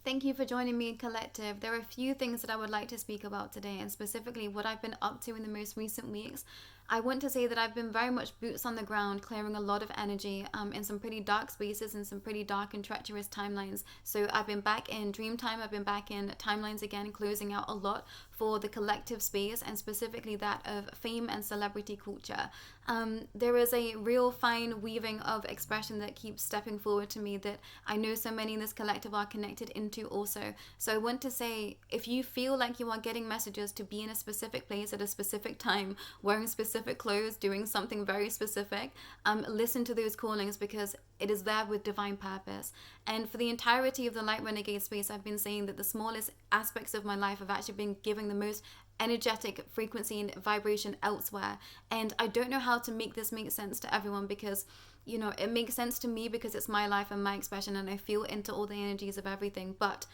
Thank you for joining me in Collective. There are a few things that I would like to speak about today, and specifically what I've been up to in the most recent weeks. I want to say that I've been very much boots on the ground, clearing a lot of energy in some pretty dark spaces and some pretty dark and treacherous timelines. So I've been back in Dreamtime, I've been back in timelines again, closing out a lot for the collective space, and specifically that of fame and celebrity culture. There is a real fine weaving of expression that keeps stepping forward to me that I know so many in this collective are connected into also. So I want to say, if you feel like you are getting messages to be in a specific place at a specific time, wearing specific clothes, doing something very specific, listen to those callings, because it is there with divine purpose. And for the entirety of the Light Renegade space, I've been saying that the smallest aspects of my life have actually been giving the most energetic frequency and vibration elsewhere. And I don't know how to make this make sense to everyone, because it makes sense to me because it's my life and my expression, and I feel into all the energies of everything. But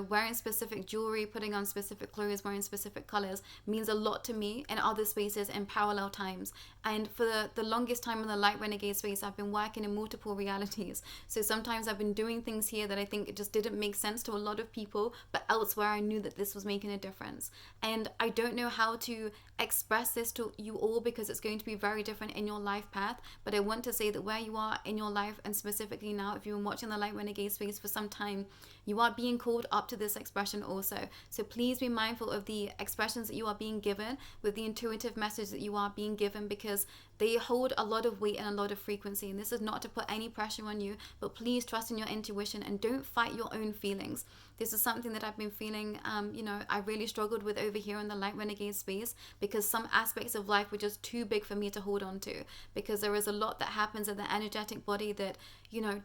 wearing specific jewelry, putting on specific clothes, wearing specific colors means a lot to me in other spaces in parallel times. And for the longest time in the Light Renegade space, I've been working in multiple realities. So sometimes I've been doing things here that I think it just didn't make sense to a lot of people, but elsewhere I knew that this was making a difference. And I don't know how to express this to you all, because it's going to be very different in your life path. But I want to say that where you are in your life, and specifically now, if you've been watching the Light Renegade space for some time, you are being called up to this expression also. So please be mindful of the expressions that you are being given, with the intuitive message that you are being given, because they hold a lot of weight and a lot of frequency. And this is not to put any pressure on you, but please trust in your intuition and don't fight your own feelings. This is something that I've been feeling, I really struggled with over here in the Light Renegade space, because some aspects of life were just too big for me to hold on to, because there is a lot that happens in the energetic body that,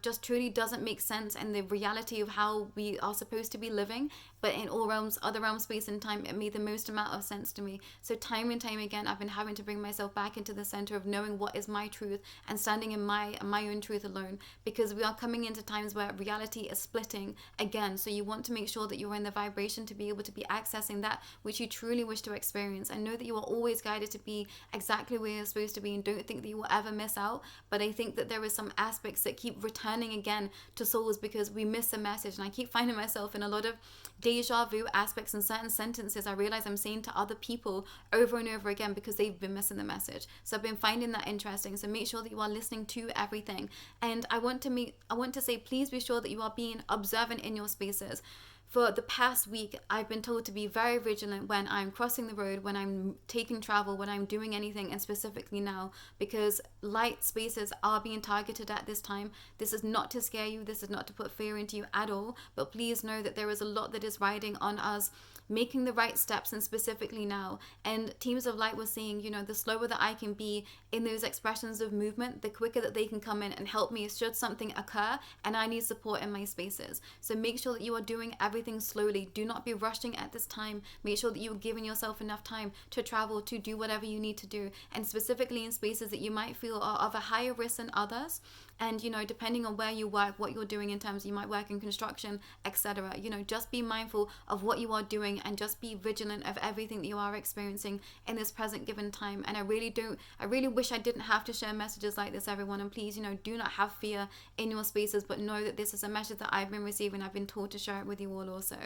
just truly doesn't make sense, and the reality of how we are supposed to be living. But in all realms, other realms, space and time, it made the most amount of sense to me. So time and time again, I've been having to bring myself back into the center of knowing what is my truth, and standing in my own truth alone, because we are coming into times where reality is splitting again. So you want to make sure that you're in the vibration to be able to be accessing that which you truly wish to experience, and know that you are always guided to be exactly where you're supposed to be, and don't think that you will ever miss out. But I think that there is some aspects that keep returning again to souls, because we miss a message. And I keep finding myself in a lot of deja vu aspects and certain sentences I realize I'm saying to other people over and over again, because they've been missing the message. So I've been finding that interesting. So make sure that you are listening to everything. And I want to say, please be sure that you are being observant in your spaces. For the past week, I've been told to be very vigilant when I'm crossing the road, when I'm taking travel, when I'm doing anything, and specifically now, because light spaces are being targeted at this time. This is not to scare you, this is not to put fear into you at all, but please know that there is a lot that is riding on us making the right steps, and specifically now. And teams of light were saying, the slower that I can be in those expressions of movement, the quicker that they can come in and help me should something occur and I need support in my spaces. So make sure that you are doing everything slowly. Do not be rushing at this time. Make sure that you're giving yourself enough time to travel, to do whatever you need to do, and specifically in spaces that you might feel are of a higher risk than others. And depending on where you work, what you're doing in terms, you might work in construction, etc. Just be mindful of what you are doing, and just be vigilant of everything that you are experiencing in this present given time. And I really wish I didn't have to share messages like this, everyone. And please, do not have fear in your spaces, but know that this is a message that I've been receiving. I've been told to share it with you all also.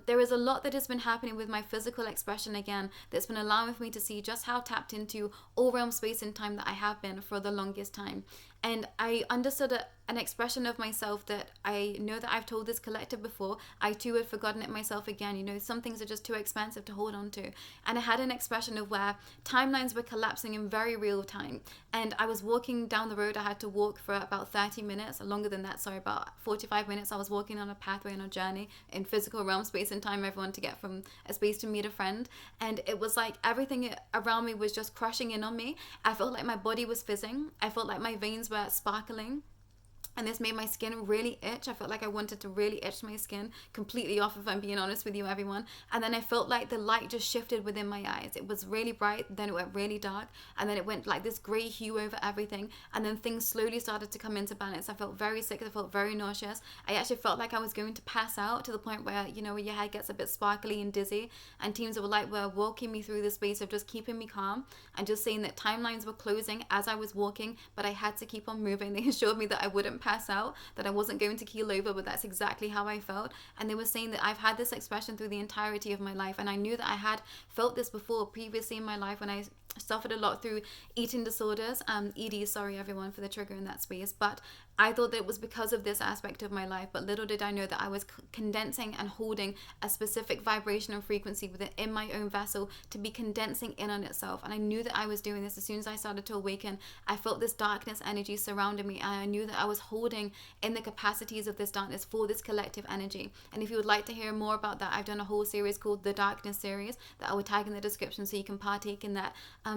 There is a lot that has been happening with my physical expression again, that's been allowing for me to see just how tapped into all realm, space and time that I have been for the longest time. And I understood an expression of myself that I know that I've told this collective before. I too had forgotten it myself again. Some things are just too expensive to hold on to. And I had an expression of where timelines were collapsing in very real time. And I was walking down the road. I had to walk for about 30 minutes, longer than that, sorry, about 45 minutes. I was walking on a pathway, on a journey in physical realm, space and time, everyone, to get from a space to meet a friend. And it was like everything around me was just crushing in on me. I felt like my body was fizzing. I felt like my veins were sparkling. And this made my skin really itch. I felt like I wanted to really itch my skin completely off, if I'm being honest with you, everyone. And then I felt like the light just shifted within my eyes. It was really bright, then it went really dark, and then it went like this grey hue over everything. And then things slowly started to come into balance. I felt very sick. I felt very nauseous. I actually felt like I was going to pass out, to the point where, where your head gets a bit sparkly and dizzy. And teams of light were walking me through the space of just keeping me calm, and just saying that timelines were closing as I was walking, but I had to keep on moving. They assured me that I wouldn't pass out, that I wasn't going to keel over, but that's exactly how I felt. And they were saying that I've had this expression through the entirety of my life, and I knew that I had felt this before previously in my life when I suffered a lot through eating disorders, ED, sorry everyone for the trigger in that space, but I thought that it was because of this aspect of my life, but little did I know that I was condensing and holding a specific vibration and frequency within my own vessel to be condensing in on itself. And I knew that I was doing this as soon as I started to awaken. I felt this darkness energy surrounding me, and I knew that I was holding in the capacities of this darkness for this collective energy. And if you would like to hear more about that, I've done a whole series called the Darkness series that I will tag in the description, so you can partake in that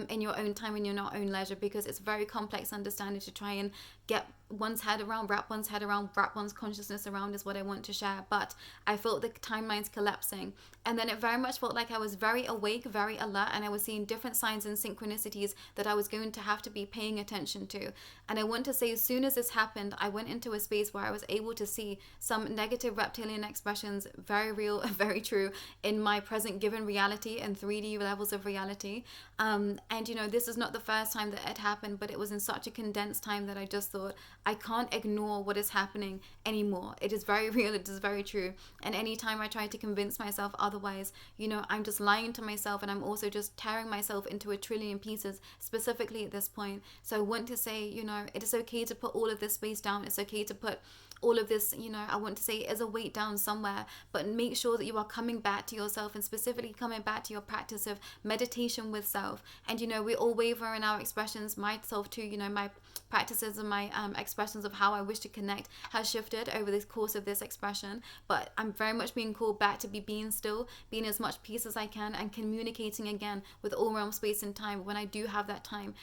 in your own time, in your own leisure, because it's very complex understanding to try and get one's head around, wrap one's head around, wrap one's consciousness around is what I want to share. But I felt the timelines collapsing, and then it very much felt like I was very awake, very alert, and I was seeing different signs and synchronicities that I was going to have to be paying attention to. And I want to say, as soon as this happened, I went into a space where I was able to see some negative reptilian expressions, very real, very true, in my present given reality and 3D levels of reality. And this is not the first time that it happened, but it was in such a condensed time that I just thought, I can't ignore what is happening anymore. It is very real, it is very true. And anytime I try to convince myself otherwise, I'm just lying to myself, and I'm also just tearing myself into a trillion pieces, specifically at this point. So I want to say, it is okay to put all of this space down. It's okay to put all of this, I want to say, as a weight down somewhere, but make sure that you are coming back to yourself, and specifically coming back to your practice of meditation with self. And we all waver in our expressions, myself too. My practices and my expressions of how I wish to connect has shifted over the course of this expression, but I'm very much being called back to be being still, being as much peace as I can, and communicating again with all realm, space and time when I do have that time.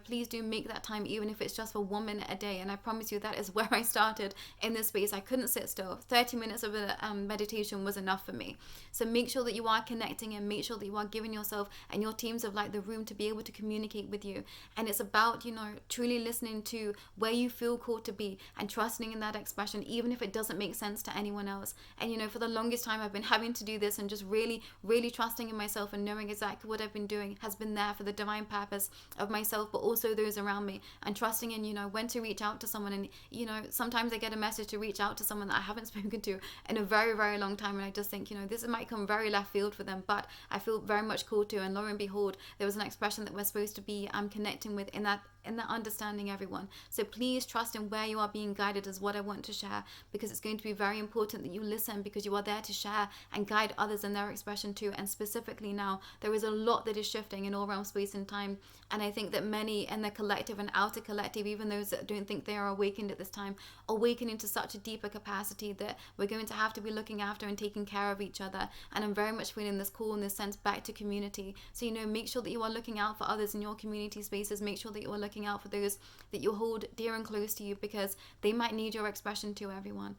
Please do make that time, even if it's just for 1 minute a day. And I promise you, that is where I started in this space. I couldn't sit still. 30 minutes of a meditation was enough for me. So make sure that you are connecting, and make sure that you are giving yourself and your teams of light the room to be able to communicate with you. And it's about truly listening to where you feel called to be, and trusting in that expression, even if it doesn't make sense to anyone else. And for the longest time, I've been having to do this, and just really trusting in myself, and knowing exactly what I've been doing has been there for the divine purpose of myself, but also those around me, and trusting in when to reach out to someone. And sometimes I get a message to reach out to someone that I haven't spoken to in a very, very long time, and I just think this might come very left field for them, but I feel very much called to. And lo and behold, there was an expression that we're supposed to be connecting with in that understanding, everyone. So please trust in where you are being guided, is what I want to share, because it's going to be very important that you listen, because you are there to share and guide others in their expression too. And specifically now, there is a lot that is shifting in all realm, space and time, and I think that many in the collective and outer collective, even those that don't think they are awakened at this time, awakening to such a deeper capacity that we're going to have to be looking after and taking care of each other. And I'm very much feeling this call in this sense back to community. So make sure that you are looking out for others in your community spaces. Make sure that you are looking out for those that you hold dear and close to you, because they might need your expression too, everyone.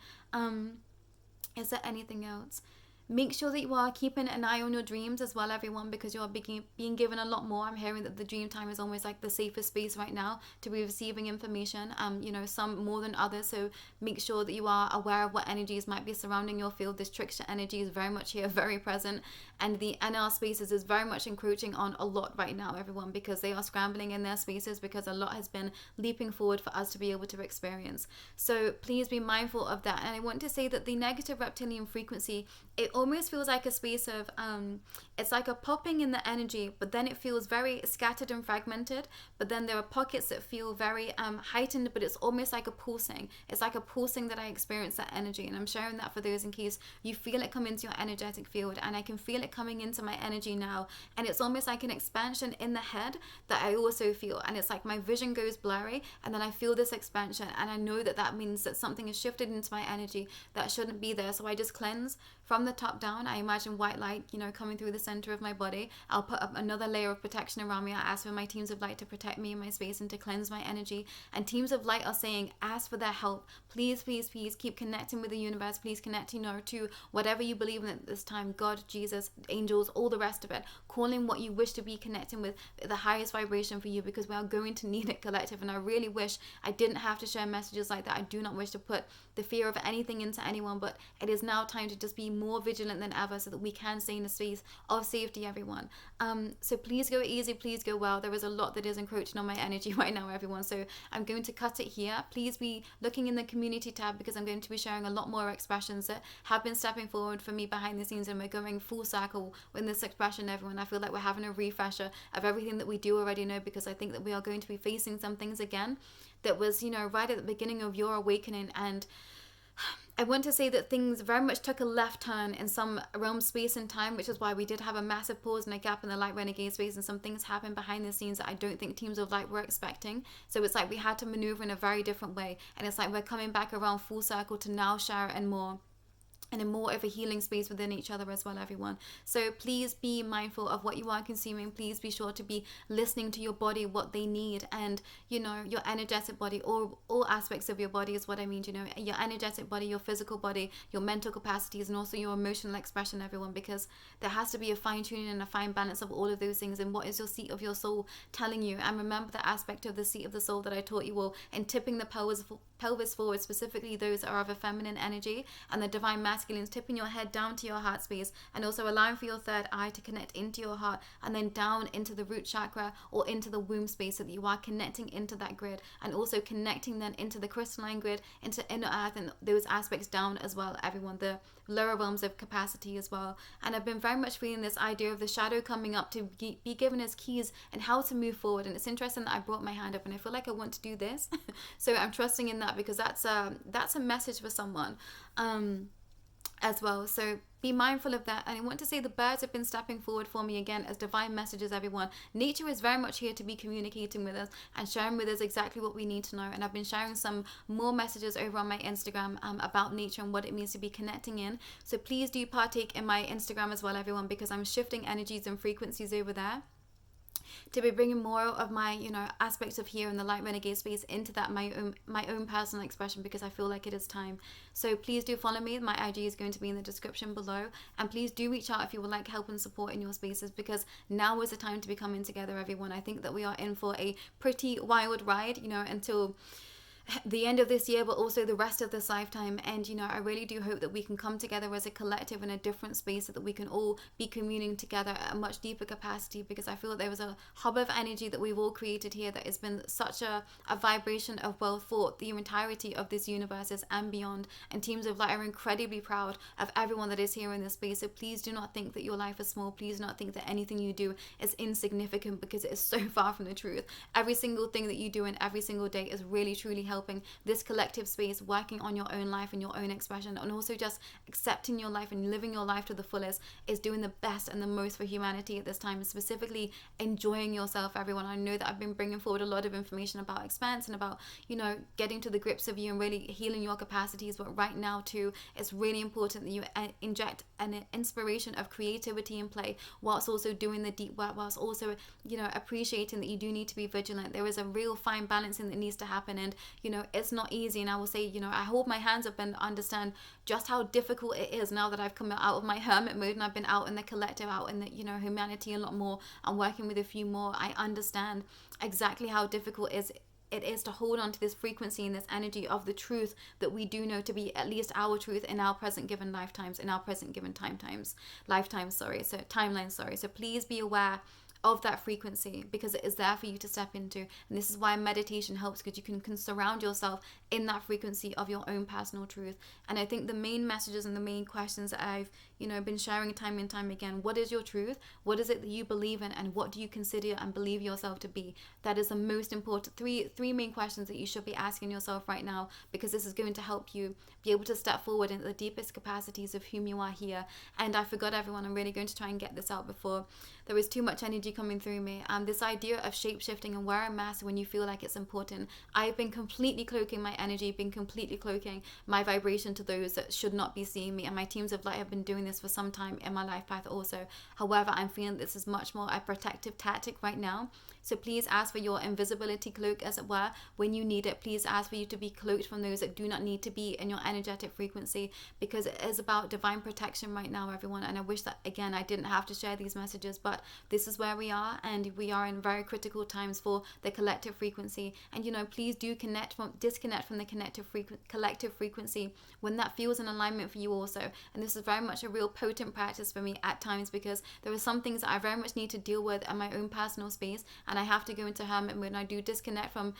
Is there anything else? Make sure that you are keeping an eye on your dreams as well, everyone, because you are being given a lot more. I'm hearing that the dream time is almost like the safest space right now to be receiving information, some more than others. So make sure that you are aware of what energies might be surrounding your field. This trickster energy is very much here, very present. And the NR spaces is very much encroaching on a lot right now, everyone, because they are scrambling in their spaces, because a lot has been leaping forward for us to be able to experience. So please be mindful of that. And I want to say that the negative reptilian frequency, it almost feels like a space of it's like a popping in the energy, but then it feels very scattered and fragmented. But then there are pockets that feel very heightened, but it's almost like a pulsing. It's like a pulsing that I experience that energy. And I'm sharing that for those in case you feel it come into your energetic field. And I can feel it coming into my energy now, and it's almost like an expansion in the head that I also feel. And it's like my vision goes blurry, and then I feel this expansion, and I know that that means that something has shifted into my energy that shouldn't be there. So I just cleanse from the top down. I imagine white light coming through the center of my body. I'll put up another layer of protection around me. I ask for my teams of light to protect me in my space and to cleanse my energy. And teams of light are saying, ask for their help. Please, please, please keep connecting with the universe. Please connect to whatever you believe in at this time, God, Jesus, angels, all the rest of it. Calling what you wish to be connecting with, the highest vibration for you, because we are going to need it, collective. And I really wish I didn't have to share messages like that. I do not wish to put the fear of anything into anyone, but it is now time to just be more vigilant vigilant than ever so that we can stay in a space of safety, everyone. So please go easy, please go well. There is a lot that is encroaching on my energy right now, everyone. So I'm going to cut it here. Please be looking in the community tab because I'm going to be sharing a lot more expressions that have been stepping forward for me behind the scenes, and we're going full circle in this expression, everyone. I feel like we're having a refresher of everything that we do already know, because I think that we are going to be facing some things again that was, right at the beginning of your awakening. And I want to say that things very much took a left turn in some realm, space and time, which is why we did have a massive pause and a gap in the Light Renegade space, and some things happened behind the scenes that I don't think teams of light were expecting. So it's like we had to maneuver in a very different way, and it's like we're coming back around full circle to now share and more, and in more of a healing space within each other as well, everyone. So please be mindful of what you are consuming. Please be sure to be listening to your body, what they need, and your energetic body, or all aspects of your body is what I mean. Your energetic body, your physical body, your mental capacities, and also your emotional expression, everyone, because there has to be a fine tuning and a fine balance of all of those things. And what is your seat of your soul telling you? And remember the aspect of the seat of the soul that I taught you all in tipping the pelvis forward, specifically those that are of a feminine energy, and the divine masculines, tipping your head down to your heart space, and also allowing for your third eye to connect into your heart, and then down into the root chakra or into the womb space, so that you are connecting into that grid, and also connecting then into the crystalline grid, into inner earth, and those aspects down as well, everyone, the lower realms of capacity as well. And I've been very much feeling this idea of the shadow coming up to be given as keys and how to move forward. And it's interesting that I brought my hand up, and I feel like I want to do this. So I'm trusting in that, because that's a message for someone as well. So be mindful of that. And I want to say the birds have been stepping forward for me again as divine messages, everyone. Nature is very much here to be communicating with us and sharing with us exactly what we need to know. And I've been sharing some more messages over on my Instagram about nature and what it means to be connecting in. So please do partake in my Instagram as well, everyone, because I'm shifting energies and frequencies over there to be bringing more of my aspects of here in the Light Renegade space into that my own personal expression, because I feel like it is time. So please do follow me. My IG is going to be in the description below, and please do reach out if you would like help and support in your spaces, because now is the time to be coming together, everyone. I think that we are in for a pretty wild ride, until the end of this year, but also the rest of this lifetime. And I really do hope that we can come together as a collective in a different space, so that we can all be communing together at a much deeper capacity, because I feel that there was a hub of energy that we've all created here that has been such a vibration of wealth for the entirety of this universe and beyond. And teams of light are incredibly proud of everyone that is here in this space. So please do not think that your life is small. Please do not think that anything you do is insignificant, because it is so far from the truth. Every single thing that you do in every single day is really truly helping this collective space, working on your own life and your own expression, and also just accepting your life and living your life to the fullest is doing the best and the most for humanity at this time, and specifically enjoying yourself, everyone. I know that I've been bringing forward a lot of information about expanse and about getting to the grips of you and really healing your capacities, but right now too it's really important that you inject an inspiration of creativity and play, whilst also doing the deep work, whilst also appreciating that you do need to be vigilant. There is a real fine balancing that needs to happen, and it's not easy. And I will say, I hold my hands up and understand just how difficult it is now that I've come out of my hermit mode and I've been out in the collective, out in the humanity a lot more, and working with a few more. I understand exactly how difficult it is to hold on to this frequency and this energy of the truth that we do know to be at least our truth in our present given lifetimes, in our present given timelines. So please be aware of that frequency, because it is there for you to step into. And this is why meditation helps, because you can surround yourself in that frequency of your own personal truth. And I think the main messages and the main questions that I've been sharing time and time again: what is your truth? What is it that you believe in? And what do you consider and believe yourself to be? That is the most important three main questions that you should be asking yourself right now, because this is going to help you be able to step forward into the deepest capacities of whom you are here. And I forgot, everyone, I'm really going to try and get this out before there is too much energy coming through me. This idea of shape-shifting and wear a mask when you feel like it's important. I've been completely cloaking my energy, been completely cloaking my vibration to those that should not be seeing me. And my teams of light have been doing this for some time in my life path also. However, I'm feeling this is much more a protective tactic right now. So please ask for your invisibility cloak, as it were, when you need it. Please ask for you to be cloaked from those that do not need to be in your energetic frequency, because it is about divine protection right now, everyone. And I wish that, again, I didn't have to share these messages, but this is where we are, and we are in very critical times for the collective frequency. And please do disconnect from the collective frequency when that feels in alignment for you also. And this is very much a real potent practice for me at times, because there are some things that I very much need to deal with in my own personal space, and I have to go into hermit mode, and I do disconnect from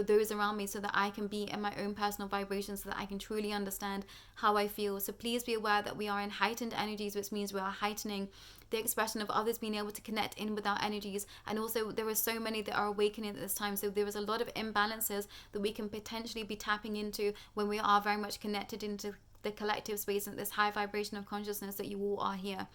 those around me so that I can be in my own personal vibration, so that I can truly understand how I feel. So please be aware that we are in heightened energies, which means we are heightening the expression of others being able to connect in with our energies. And also there are so many that are awakening at this time, so there is a lot of imbalances that we can potentially be tapping into when we are very much connected into the collective space and this high vibration of consciousness that you all are here.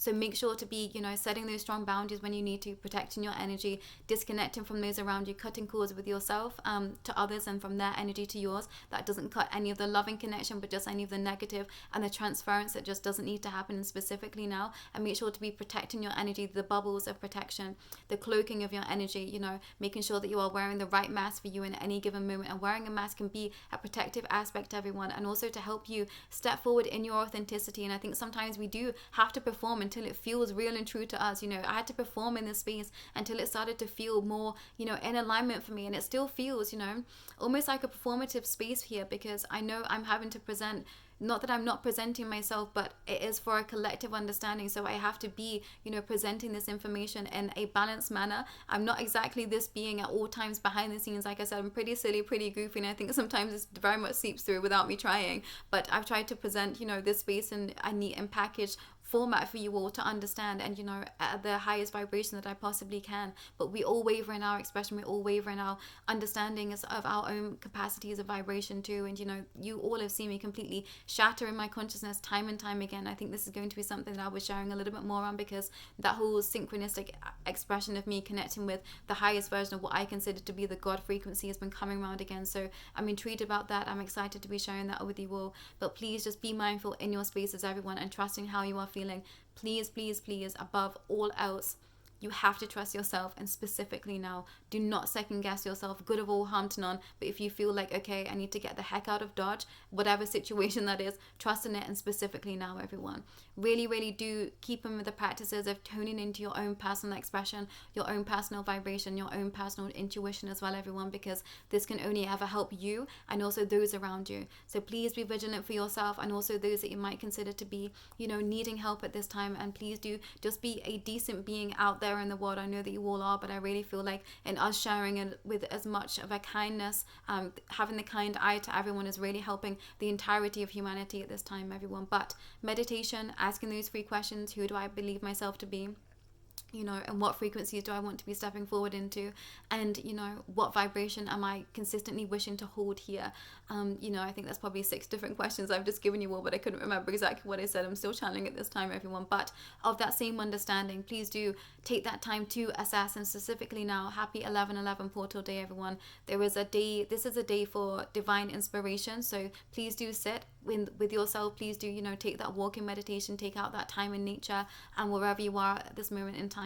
So make sure to be, setting those strong boundaries when you need to, protecting your energy, disconnecting from those around you, cutting cords with yourself to others, and from their energy to yours. That doesn't cut any of the loving connection, but just any of the negative and the transference that just doesn't need to happen specifically now. And make sure to be protecting your energy, the bubbles of protection, the cloaking of your energy, making sure that you are wearing the right mask for you in any given moment. And wearing a mask can be a protective aspect to everyone, and also to help you step forward in your authenticity. And I think sometimes we do have to perform until it feels real and true to us. I had to perform in this space until it started to feel more, in alignment for me. And it still feels, almost like a performative space here, because I know I'm having to present. Not that I'm not presenting myself, but it is for a collective understanding. So I have to be, presenting this information in a balanced manner. I'm not exactly this being at all times behind the scenes. Like I said, I'm pretty silly, pretty goofy, and I think sometimes it's very much seeps through without me trying. But I've tried to present, this space in a neat and packaged format for you all to understand, and at the highest vibration that I possibly can. But we all waver in our expression, we all waver in our understanding of our own capacities of vibration too. And you all have seen me completely shatter in my consciousness time and time again. I think this is going to be something that I'll be sharing a little bit more on, because that whole synchronistic expression of me connecting with the highest version of what I consider to be the God frequency has been coming around again. So I'm intrigued about that. I'm excited to be sharing that with you all. But please just be mindful in your spaces, everyone, and trusting how you are feeling. Please, please, please, above all else, you have to trust yourself. And specifically now, do not second guess yourself. Good of all, harm to none. But if you feel like, okay, I need to get the heck out of Dodge, whatever situation that is, trust in it. And specifically now, everyone, really, really do keep in with the practices of tuning into your own personal expression, your own personal vibration, your own personal intuition as well, everyone, because this can only ever help you and also those around you. So please be vigilant for yourself, and also those that you might consider to be, needing help at this time. And please do just be a decent being out there in the world. I know that you all are, but I really feel like in us sharing it with as much of a kindness, having the kind eye to everyone is really helping the entirety of humanity at this time, everyone. But meditation, asking those 3 questions: who do I believe myself to be? And what frequencies do I want to be stepping forward into? And, what vibration am I consistently wishing to hold here? I think that's probably 6 different questions I've just given you all, but I couldn't remember exactly what I said. I'm still channeling at this time, everyone. But of that same understanding, please do take that time to assess. And specifically now, happy 11/11 portal day, everyone. This is a day for divine inspiration. So please do sit with yourself. Please do, take that walk in meditation, take out that time in nature, and wherever you are at this moment in time,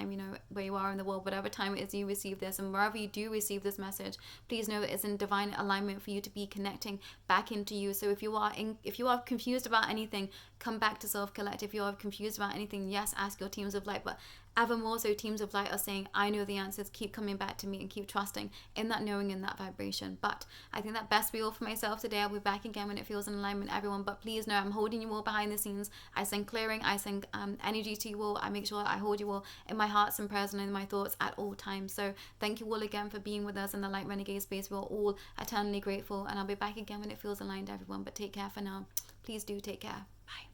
where you are in the world, whatever time it is you receive this, and wherever you do receive this message, please know that it's in divine alignment for you to be connecting back into you. So if you are confused about anything, come back to Self Collect. If you are confused about anything, yes, ask your teams of light. But ever more so, teams of light are saying, I know the answers, keep coming back to me, and keep trusting in that knowing, in that vibration. But I think that best be all for myself today. I'll be back again when it feels in alignment, everyone. But please know I'm holding you all behind the scenes. I send clearing, I send energy to you all. I make sure I hold you all in my hearts and prayers and in my thoughts at all times. So thank you all again for being with us in the Light Renegade space. We're all eternally grateful, and I'll be back again when it feels aligned, everyone. But take care for now. Please do take care. Bye.